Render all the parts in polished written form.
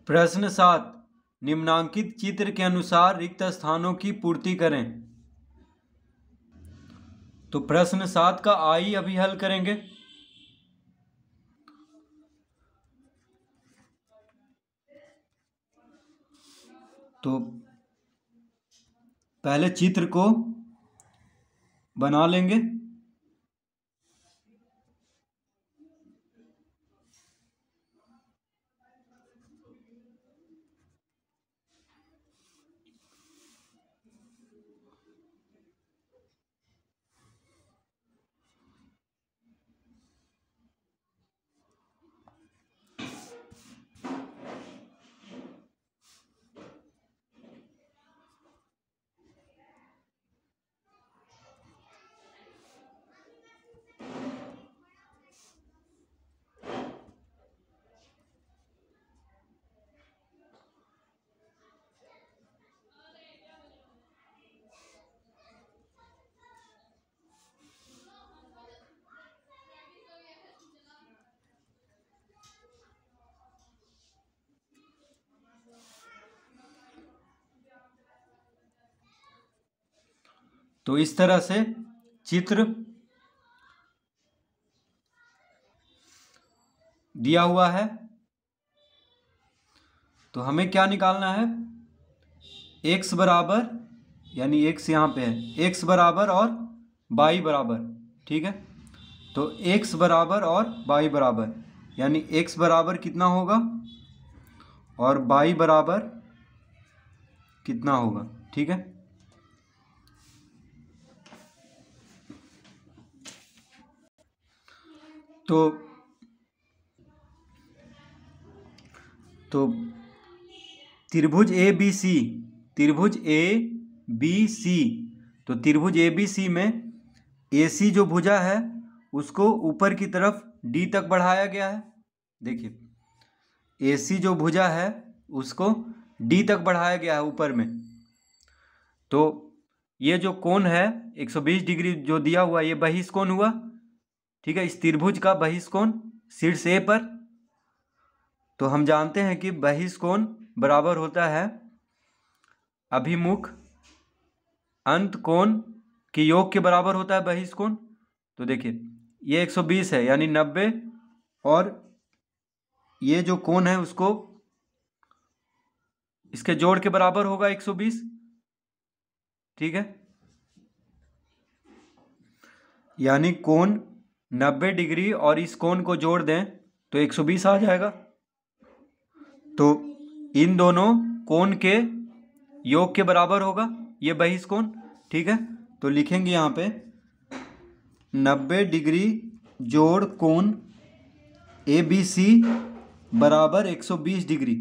प्रश्न 7, निम्नांकित चित्र के अनुसार रिक्त स्थानों की पूर्ति करें। तो प्रश्न 7 का आई अभी हल करेंगे। तो पहले चित्र को बना लेंगे। तो इस तरह से चित्र दिया हुआ है। तो हमें क्या निकालना है, x बराबर, यानी x यहाँ पे है, x बराबर और y बराबर, ठीक है। तो x बराबर और y बराबर, यानी x बराबर कितना होगा और y बराबर कितना होगा, ठीक है। तो त्रिभुज ए बी सी, त्रिभुज ए बी सी, तो त्रिभुज ए बी सी में ए सी जो भुजा है उसको ऊपर की तरफ डी तक बढ़ाया गया है। देखिए ए सी जो भुजा है उसको डी तक बढ़ाया गया है ऊपर में। तो ये जो कोण है 120 डिग्री जो दिया हुआ, ये बहिष्कोण हुआ, ठीक है। इस त्रिभुज का बहिष्कोण शीर्ष ए पर, तो हम जानते हैं कि बहिष्कोण बराबर होता है अभिमुख अंत कोण के योग के बराबर होता है बहिष्कोण। तो देखिए ये 120 है यानी 90, और ये जो कोण है उसको इसके जोड़ के बराबर होगा 120, ठीक है। यानी कोण 90 डिग्री और इस कोण को जोड़ दें तो 120 आ जाएगा। तो इन दोनों कोण के योग के बराबर होगा ये बहिष्कोण, ठीक है। तो लिखेंगे यहाँ पे 90 डिग्री जोड़ कोण ए बी सी बराबर 120 डिग्री।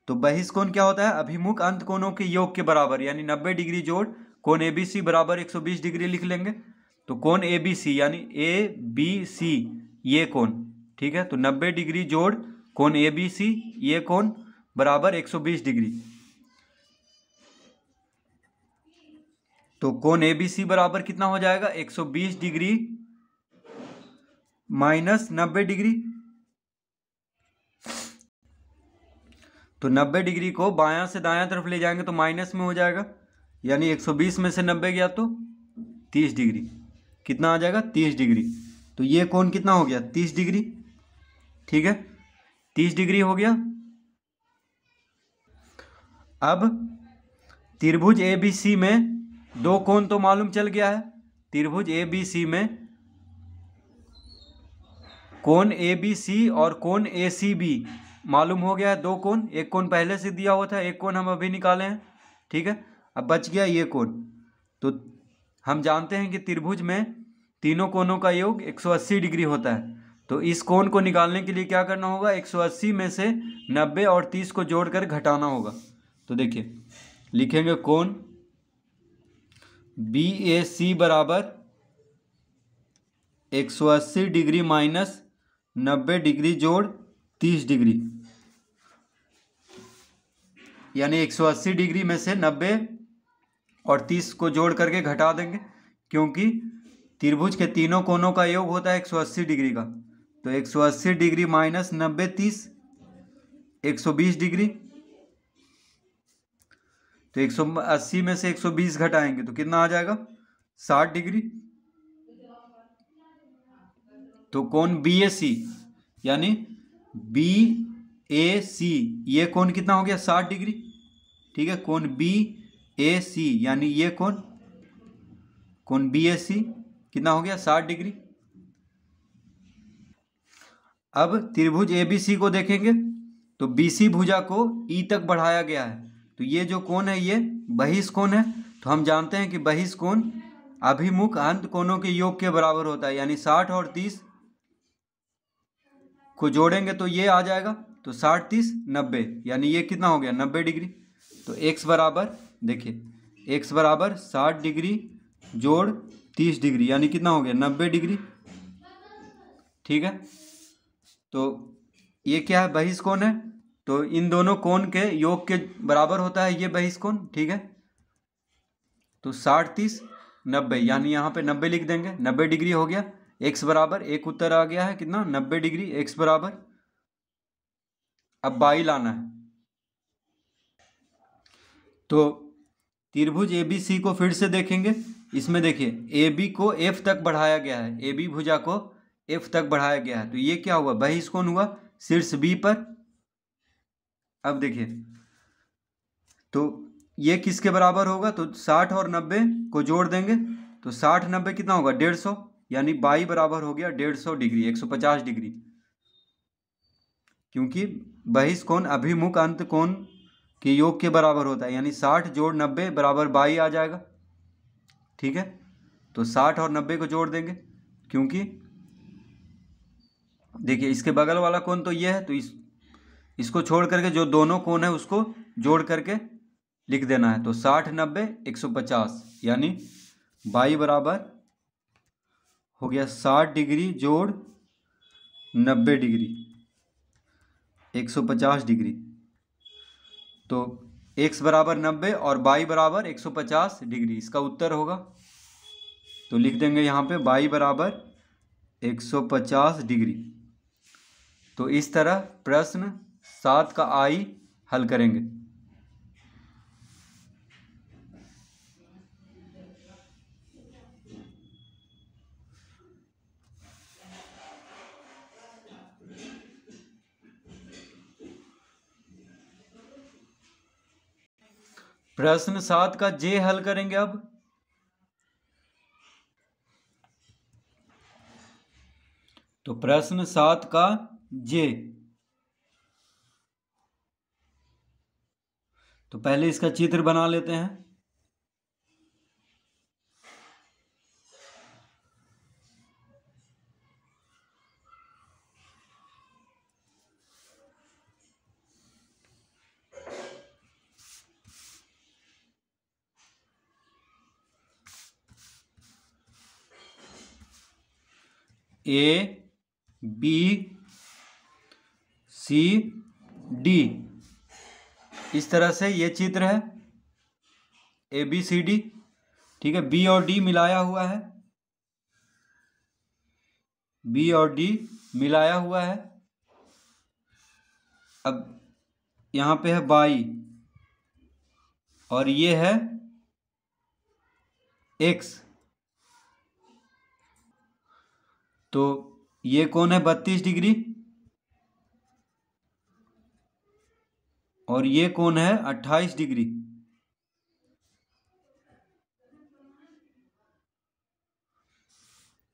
तो बहिष्कोण क्या होता है, अभिमुख अंत कोणों के योग के बराबर, यानी 90 डिग्री जोड़ कोण ए बी सी बराबर 120 डिग्री लिख लेंगे। तो कोण ए बी सी यानी ए बी सी ये कोण, ठीक है। तो 90 डिग्री जोड़ कोण ए बी सी ये कोण बराबर 120 डिग्री। तो कोण ए बी सी बराबर कितना हो जाएगा, 120 डिग्री माइनस 90 डिग्री। तो 90 डिग्री को बायां से दायां तरफ ले जाएंगे तो माइनस में हो जाएगा, यानी 120 में से 90 गया तो 30 डिग्री। कितना आ जाएगा, 30 डिग्री। तो ये कोण कितना हो गया, 30 डिग्री, ठीक है। 30 डिग्री हो गया। अब त्रिभुज ए बी सी में दो कोण तो मालूम चल गया है। त्रिभुज ए बी सी में कोण ए बी सी और कोण ए सी बी मालूम हो गया है, दो कोण। एक कोण पहले से दिया हुआ था, एक कोण हम अभी निकाले हैं, ठीक है। अब बच गया ये कोण। तो हम जानते हैं कि त्रिभुज में तीनों कोणों का योग 180 डिग्री होता है। तो इस कोण को निकालने के लिए क्या करना होगा, 180 में से 90 और 30 को जोड़कर घटाना होगा। तो देखिए लिखेंगे कोण बी ए सी बराबर 180 डिग्री माइनस 90 डिग्री जोड़ 30 डिग्री, यानी 180 डिग्री में से 90 और 30 को जोड़ करके घटा देंगे, क्योंकि त्रिभुज के तीनों कोणों का योग होता है 180 डिग्री का। तो 180 डिग्री माइनस 90 30, 120 डिग्री। तो 180 में से 120 घटाएंगे तो कितना आ जाएगा? 60 डिग्री। तो कोण बी ए सी, यानी बी ए सी, ये कोण कितना हो गया? 60 डिग्री। ठीक है, कोण बी ए सी यानी ये कोण बी ए सी कितना हो गया? 60 डिग्री। अब त्रिभुज ए बी सी को देखेंगे तो बी सी भुजा को ई तक बढ़ाया गया है। तो ये जो कोण है ये बहिष कोण है। तो हम जानते हैं कि बहिष कोण अभिमुख अंत कोणों के योग के बराबर होता है, यानी 60 और 30 को जोड़ेंगे तो ये आ जाएगा। तो 60 30 90, यानी ये कितना हो गया? 90 डिग्री। तो x बराबर, देखिए x बराबर 60 डिग्री जोड़ 30 डिग्री, यानी कितना हो गया? 90 डिग्री। ठीक है, तो ये क्या है? बहिष कोण है। तो इन दोनों कोण के योग के बराबर होता है ये बहिष कोण। ठीक है, तो 60 30 90, यानी यहाँ पे 90 लिख देंगे, 90 डिग्री हो गया। x बराबर, एक उत्तर आ गया है कितना? 90 डिग्री। x बराबर, अब y लाना है। तो त्रिभुज ए बी सी को फिर से देखेंगे। इसमें देखिए ए बी को f तक बढ़ाया गया है, ए बी भुजा को f तक बढ़ाया गया है। तो ये क्या हुआ? बहिष कोण हुआ शीर्ष B पर। अब देखिए, तो ये किसके बराबर होगा? तो 60 और 90 को जोड़ देंगे तो 60 90 कितना होगा? 150, यानी y बराबर हो गया 150 डिग्री, 150 डिग्री। क्योंकि बहिष कोण अभिमुख अंत कोण के योग के बराबर होता है, यानी 60 जोड़ 90 बराबर 22 आ जाएगा। ठीक है, तो 60 और 90 को जोड़ देंगे, क्योंकि देखिए इसके बगल वाला कोण तो ये है, तो इसको छोड़ करके जो दोनों कोण है उसको जोड़ करके लिख देना है। तो 60 90 150, यानी y बराबर हो गया 60 डिग्री जोड़ 90 डिग्री, 150 डिग्री। तो x बराबर 90 और y बराबर 150 डिग्री, इसका उत्तर होगा। तो लिख देंगे यहाँ पे y बराबर 150 डिग्री। तो इस तरह प्रश्न 7 का I हल करेंगे। प्रश्न 7 का J हल करेंगे अब। तो प्रश्न 7 का J, तो पहले इसका चित्र बना लेते हैं। A B C D, इस तरह से ये चित्र है A B C D। ठीक है, B और D मिलाया हुआ है, B और D मिलाया हुआ है। अब यहाँ पे है y और ये है x। तो ये कोण है 32 डिग्री और ये कोण है 28 डिग्री।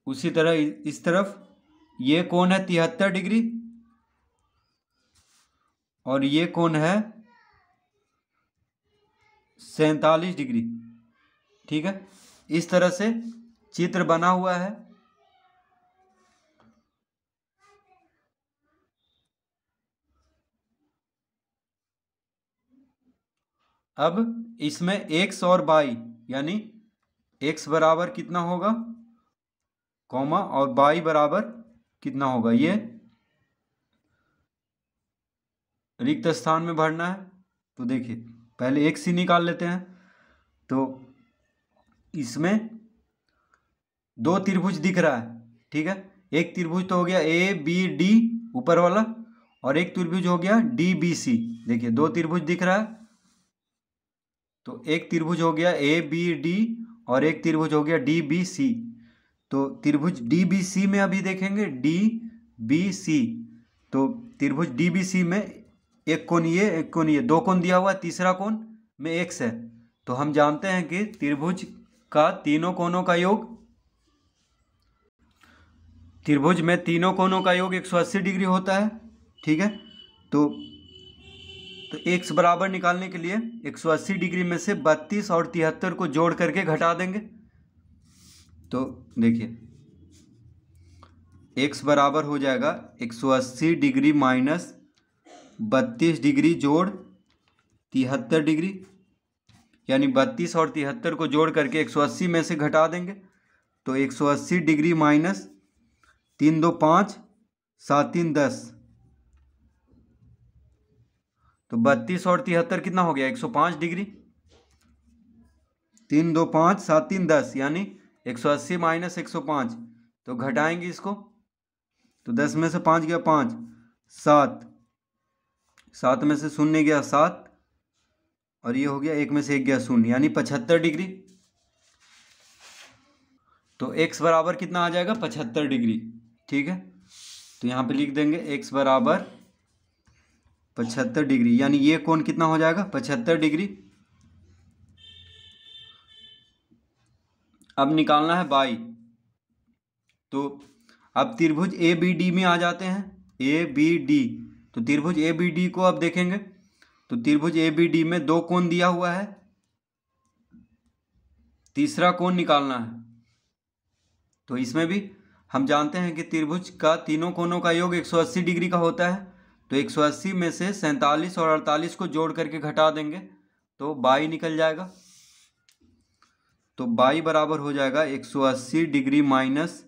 उसी तरह इस तरफ ये कोण है 73 डिग्री और ये कोण है 47 डिग्री। ठीक है, इस तरह से चित्र बना हुआ है। अब इसमें x और y, यानी x बराबर कितना होगा कॉमा और y बराबर कितना होगा, ये रिक्त स्थान में भरना है। तो देखिए पहले x ही निकाल लेते हैं। तो इसमें दो त्रिभुज दिख रहा है। ठीक है, एक त्रिभुज तो हो गया A B D ऊपर वाला, और एक त्रिभुज हो गया DBC। देखिए दो त्रिभुज दिख रहा है, तो एक त्रिभुज हो गया ABD और एक त्रिभुज हो गया DBC। तो त्रिभुज DBC में अभी देखेंगे DBC, तो त्रिभुज DBC में एक कोण ये, एक कोण ये, दो कोण दिया हुआ है, तीसरा कोण में x है। तो हम जानते हैं कि त्रिभुज का तीनों कोणों का योग, त्रिभुज में तीनों कोणों का योग 180 डिग्री होता है। ठीक है, तो x बराबर निकालने के लिए 180 डिग्री में से 32 और 73 को जोड़ करके घटा देंगे। तो देखिए x बराबर हो जाएगा 180 डिग्री माइनस 32 डिग्री जोड़ 73 डिग्री, यानी 32 और 73 को जोड़ करके 180 में से घटा देंगे। तो 180 डिग्री माइनस 3 2 5 7 3 10, तो 32 और 73 कितना हो गया 105 डिग्री। 3 2 5 7 3 10 यानी 180 माइनस 105, तो घटाएंगे इसको, तो 10 में से 5 गया 5, 7, 7 में से 0 गया 7, और ये हो गया 1 में से 1 गया 0, यानी 75 डिग्री। तो x बराबर कितना आ जाएगा 75 डिग्री। ठीक है, तो यहाँ पे लिख देंगे x बराबर 75 डिग्री, यानी ये कोण कितना हो जाएगा 75 डिग्री। अब निकालना है y, तो अब त्रिभुज ABD में आ जाते हैं, ABD। तो त्रिभुज ABD को अब देखेंगे, तो त्रिभुज ABD में दो कोण दिया हुआ है, तीसरा कोण निकालना है। तो इसमें भी हम जानते हैं कि त्रिभुज का तीनों कोणों का योग 180 डिग्री का होता है। तो 180 में से 47 और 48 को जोड़ करके घटा देंगे, तो y निकल जाएगा। तो y बराबर हो जाएगा 180 डिग्री माइनस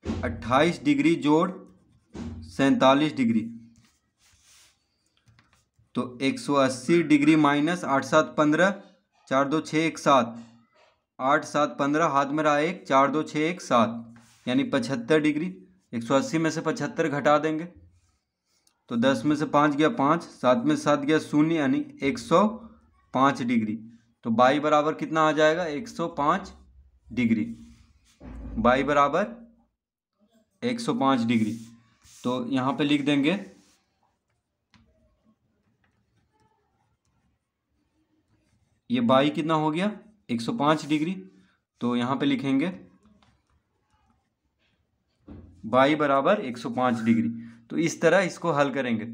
28 डिग्री जोड़ 47 डिग्री। तो 180 डिग्री माइनस 8 7 15, 4 2 6 1 7, 8 7 15, हाथ में रहा 1, 4 2 6 1 7, यानी 75 डिग्री। 180 में से 75 घटा देंगे, तो 10 में से 5 गया 5, 7 में से 7 गया 0, यानी 105 डिग्री। तो y बराबर कितना आ जाएगा 105 डिग्री। y बराबर 105 डिग्री। तो यहाँ पे लिख देंगे ये y कितना हो गया 105 डिग्री। तो यहाँ पे लिखेंगे y बराबर 105 डिग्री। तो इस तरह इसको हल करेंगे।